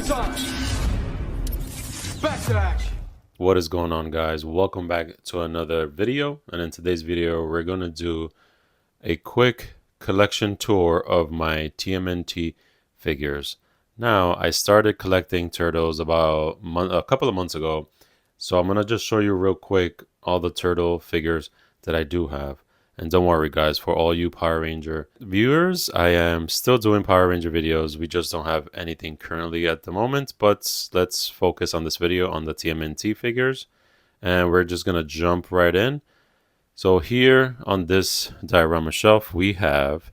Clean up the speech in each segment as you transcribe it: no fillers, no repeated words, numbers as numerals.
Showtime! Back to action. What is going on, guys? Welcome back to another video, and in today's video we're going to do a quick collection tour of my TMNT figures. Now, I started collecting turtles about a couple of months ago, so I'm going to just show you real quick all the turtle figures that I do have. And don't worry, guys, for all you Power Ranger viewers, I am still doing Power Ranger videos. We just don't have anything currently at the moment, but let's focus on this video on the TMNT figures. And we're just going to jump right in. So here on this diorama shelf, we have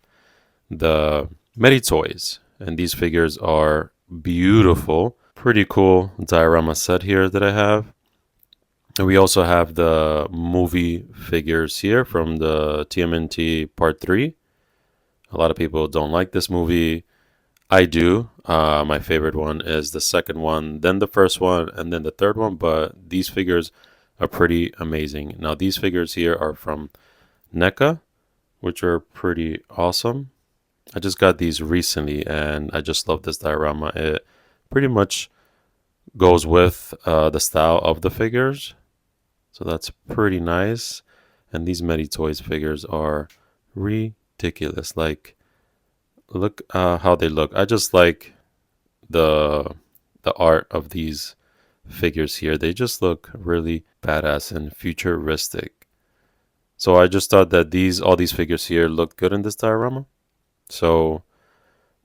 the Medi Toys. And these figures are beautiful. Pretty cool diorama set here that I have. And we also have the movie figures here from the TMNT Part 3. A lot of people don't like this movie. I do. My favorite one is the second one, then the first one, and then the third one. But these figures are pretty amazing. Now, these figures here are from NECA, which are pretty awesome. I just got these recently, and I just love this diorama. It pretty much goes with the style of the figures. So that's pretty nice. And these Medi Toys figures are ridiculous. Like, look how they look. I just like the art of these figures here. They just look really badass and futuristic. So I just thought that all these figures here look good in this diorama. So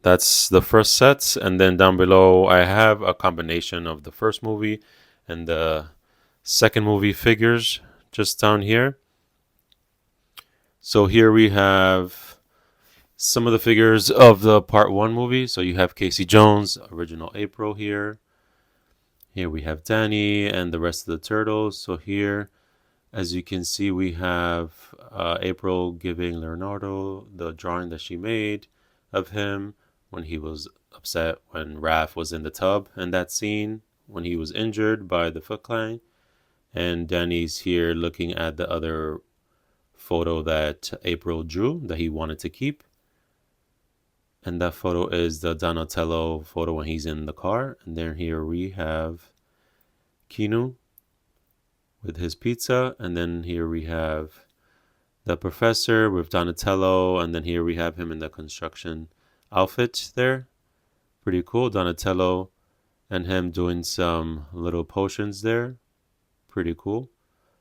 that's the first sets. And then down below, I have a combination of the first movie and the second movie figures just down here. So here we have some of the figures of the part 1 movie. So you have Casey Jones, original April here. Here we have Danny and the rest of the turtles. So here, as you can see, we have April giving Leonardo the drawing that she made of him when he was upset when Raph was in the tub in that scene when he was injured by the Foot Clan. And Danny's here looking at the other photo that April drew that he wanted to keep. And that photo is the Donatello photo when he's in the car. And then here we have Keanu with his pizza. And then here we have the professor with Donatello. And then here we have him in the construction outfit there. Pretty cool. Donatello and him doing some little potions there. Pretty cool.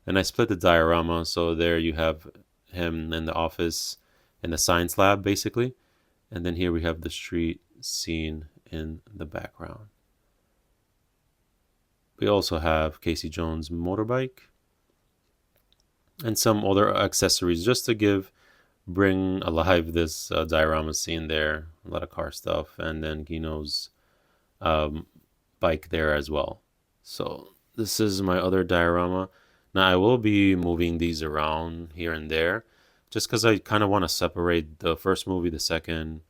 And I split the diorama, so there you have him in the office in the science lab basically, and then here we have the street scene in the background. We also have Casey Jones' motorbike and some other accessories just to bring alive this diorama scene there. A lot of car stuff, and then Gino's bike there as well. So this is my other diorama. Now I will be moving these around here and there just because I kind of want to separate the first movie, the second,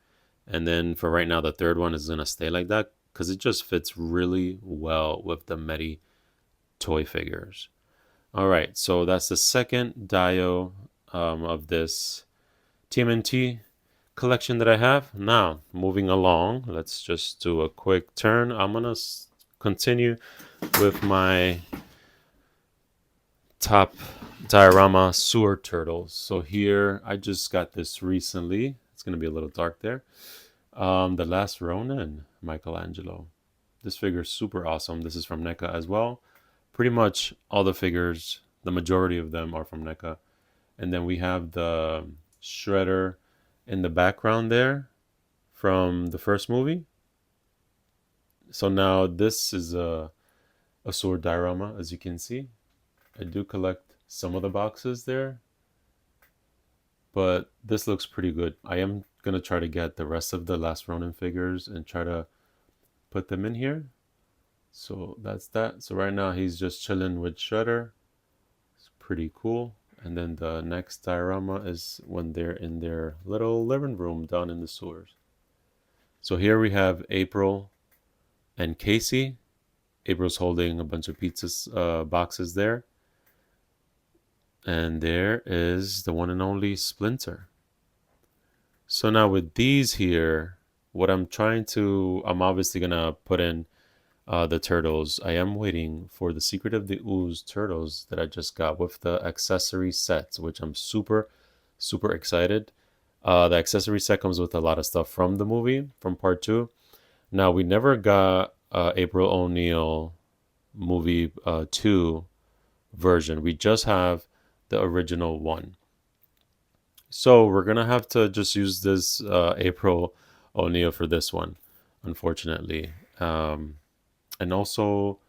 and then for right now the third one is going to stay like that because it just fits really well with the Medi toy figures. All right, so that's the second dio of this TMNT collection that I have. Now, moving along, let's just do a quick turn. I'm going to continue with my top diorama sewer turtles. So here, I just got this recently. It's going to be a little dark there. The Thelastronin, Michelangelo. This figure is super awesome. This is from NECA as well. Pretty much all the figures, the majority of them are from NECA. And then we have the Shredder in the background there from the first movie. So now this is a sword diorama, as you can see. I do collect some of the boxes there, but this looks pretty good. I am going to try to get the rest of the Last Ronin figures and try to put them in here. So that's that. So right now he's just chilling with Shredder. It's pretty cool. And then the next diorama is when they're in their little living room down in the sewers. So here we have April and Casey. April's holding a bunch of pizza boxes there. And there is the one and only Splinter. So now with these here, what I'm obviously going to put in the turtles. I am waiting for the Secret of the Ooze turtles that I just got with the accessory sets, which I'm super excited. The accessory set comes with a lot of stuff from the movie, from part 2. Now, we never got April O'Neil movie 2 version. We just have the original one. So we're gonna have to just use this April O'Neil for this one, unfortunately. And also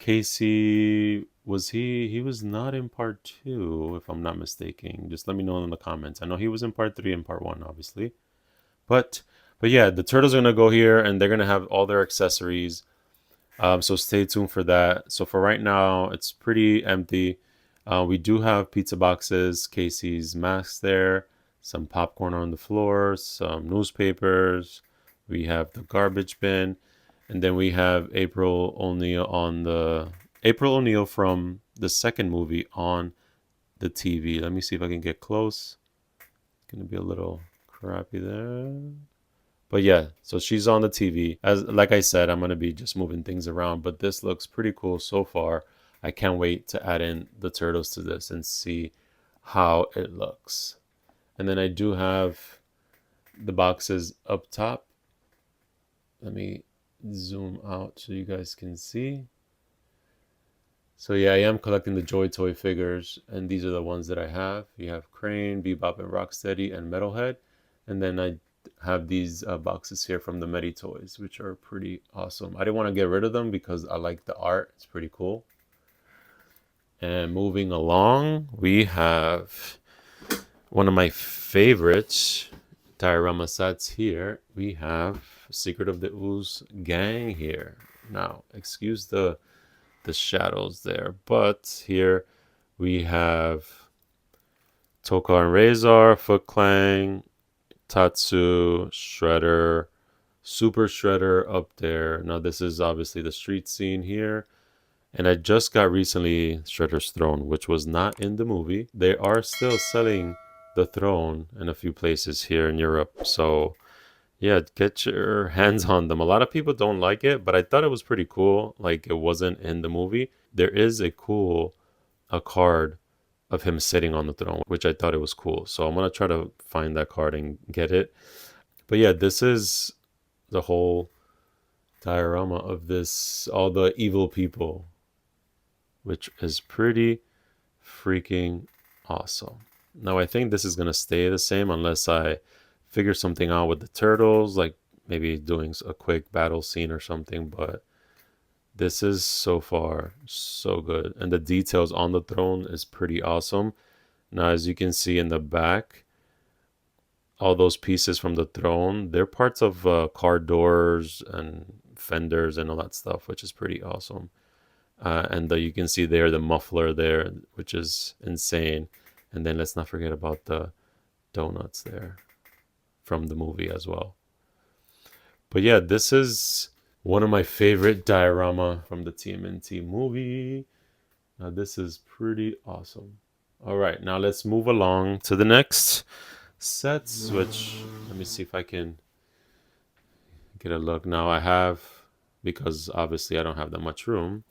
Casey, was he was not in part 2, if I'm not mistaken. Just let me know in the comments. I know he was in part 3 and part 1, obviously. But yeah, the turtles are gonna go here and they're gonna have all their accessories. So stay tuned for that. So for right now, it's pretty empty. We do have pizza boxes, Casey's masks there, some popcorn on the floor, some newspapers. We have the garbage bin, and then we have April O'Neil from the second movie on the TV. Let me see if I can get close. It's gonna be a little crappy there. But yeah, so she's on the TV. As like I said, I'm gonna be just moving things around, but this looks pretty cool so far. I can't wait to add in the turtles to this and see how it looks. And then I do have the boxes up top. Let me zoom out so you guys can see. So yeah, I am collecting the Joy Toy figures, and these are the ones that I have. You have Crane, Bebop and Rocksteady, and Metalhead. And then I have these boxes here from the Medi Toys, which are pretty awesome. I didn't want to get rid of them because I like the art. It's pretty cool. And moving along, we have one of my favorite diorama sets here. We have Secret of the Ooze gang here. Now, excuse the shadows there, but here we have Tokar and Razor, Foot Clan, Tatsu, Shredder, Super Shredder up there. Now this is obviously the street scene here. And I just got recently Shredder's Throne, which was not in the movie. They are still selling the throne in a few places here in Europe. So yeah, get your hands on them. A lot of people don't like it, but I thought it was pretty cool. Like, it wasn't in the movie. There is a card of him sitting on the throne, which I thought it was cool. So I'm going to try to find that card and get it. But yeah, this is the whole diorama of this, all the evil people, which is pretty freaking awesome. Now, I think this is going to stay the same unless I figure something out with the turtles, like maybe doing a quick battle scene or something. But this is so far so good, and the details on the throne is pretty awesome. Now, as you can see in the back, all those pieces from the throne, they're parts of car doors and fenders and all that stuff, which is pretty awesome. And you can see there the muffler there, which is insane. And then let's not forget about the donuts there from the movie as well. But yeah, this is one of my favorite diorama from the TMNT movie. Now this is pretty awesome. All right, now let's move along to the next sets, which let me see if I can get a look. Now I have, because obviously I don't have that much room,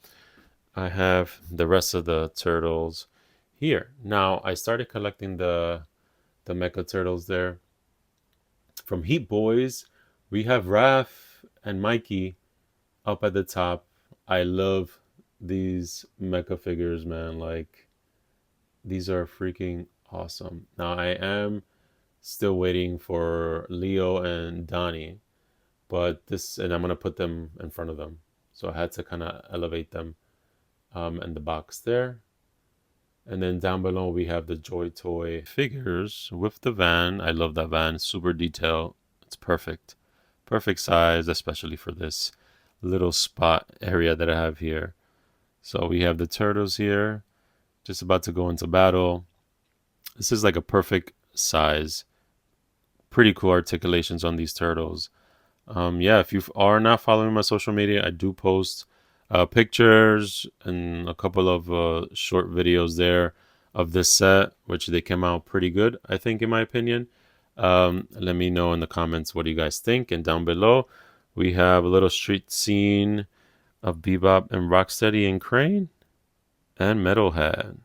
I have the rest of the turtles here. Now I started collecting the Mecha Turtles there. From Heat Boys, we have Raph and Mikey up at the top. I love these mecha figures, man. Like, these are freaking awesome. Now, I am still waiting for Leo and Donnie, but and I'm going to put them in front of them. So I had to kind of elevate them in the box there. And then down below, we have the Joy Toy figures with the van. I love that van. Super detail. It's perfect. Perfect size, especially for this little spot area that I have here. So we have the turtles here, just about to go into battle. This is like a perfect size. Pretty cool articulations on these turtles. Yeah, if you are not following my social media, I do post pictures and a couple of short videos there of this set, which they came out pretty good, I think, in my opinion. Let me know in the comments what do you guys think. And down below we have a little street scene of Bebop and Rocksteady and Crane and Metalhead.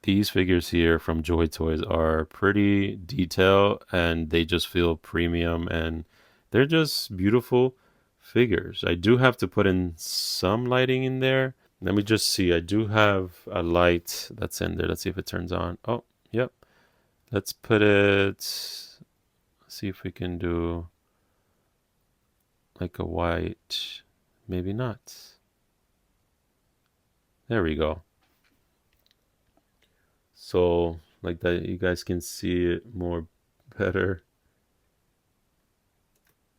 These figures here from Joy Toys are pretty detailed and they just feel premium and they're just beautiful figures. I do have to put in some lighting in there. Let me just see. I do have a light that's in there. Let's see if it turns on. Oh, yep. Let's put it, see if we can do like a white, maybe not. There we go. So like that, you guys can see it more better.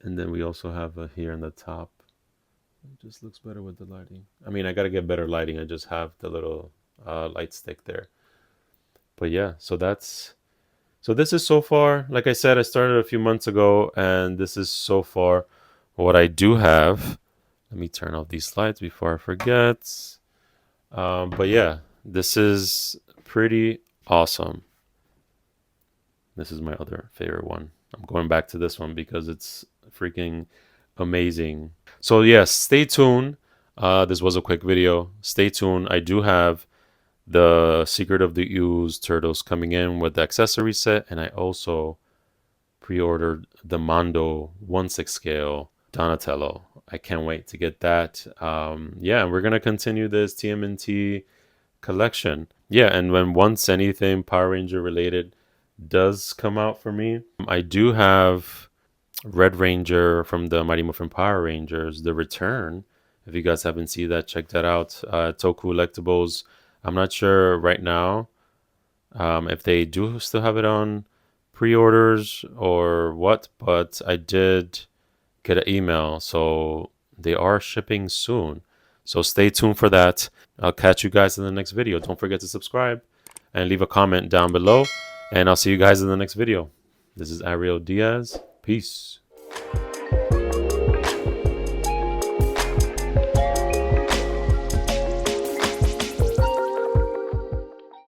And then we also have a here on the top. It just looks better with the lighting. I mean, I got to get better lighting. I just have the little light stick there. But yeah, so this is so far, like I said, I started a few months ago, and this is so far what I do have. Let me turn off these lights before I forget. But yeah, this is pretty awesome. This is my other favorite one. I'm going back to this one because it's freaking amazing. So yes, stay tuned. This was a quick video. Stay tuned. I do have the Secret of the Ooze turtles coming in with the accessory set, and I also pre-ordered the Mondo 1/6 scale Donatello. I can't wait to get that. Yeah, we're gonna continue this TMNT collection. Yeah, and once anything Power Ranger related does come out for me, I do have Red Ranger from the Mighty Morphin Power Rangers, The Return. If you guys haven't seen that, check that out. Toku Collectibles. I'm not sure right now if they do still have it on pre-orders or what, but I did get an email, so they are shipping soon. So stay tuned for that. I'll catch you guys in the next video. Don't forget to subscribe and leave a comment down below, and I'll see you guys in the next video. This is Ariel Diaz. Peace.